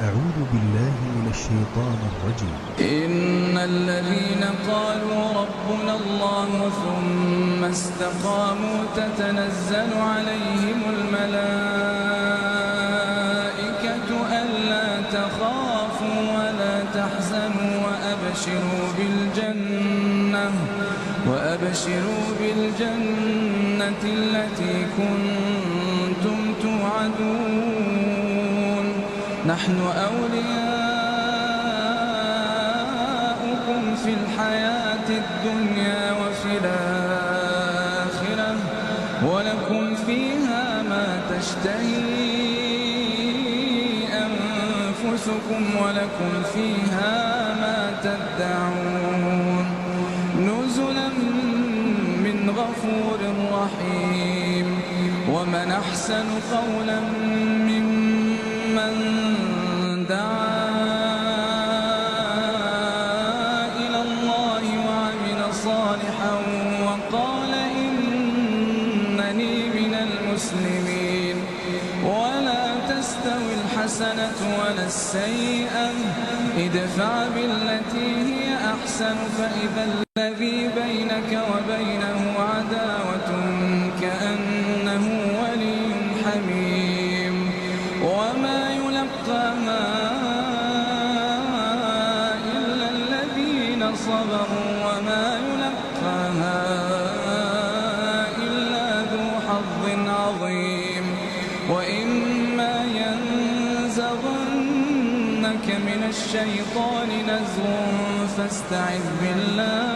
أعوذ بالله من الشيطان الرجيم. إن الذين قالوا ربنا الله ثم استقاموا تتنزل عليهم الملائكة ألا تخافوا ولا تحزنوا وأبشروا بالجنة التي كنتم توعدون نحن أولياؤكم في الحياة الدنيا وفي الآخرة ولكم فيها ما تشتهي أنفسكم ولكم فيها ما تدعون نزلا من غفور رحيم. ومن أحسن قولا ممن دعا إلى الله وعمل صالحا وقال إنني من المسلمين. ولا تستوي الحسنة ولا السيئة ادفع بالتي هي أحسن فإذا الذي بينك وبينه عداوة كأنه ولي حميم. وما يلقاها إلا الذين صبروا وما يلقاها إلا ذو حظ عظيم. وإما ينزغنك من الشيطان نزغ فاستعذ بالله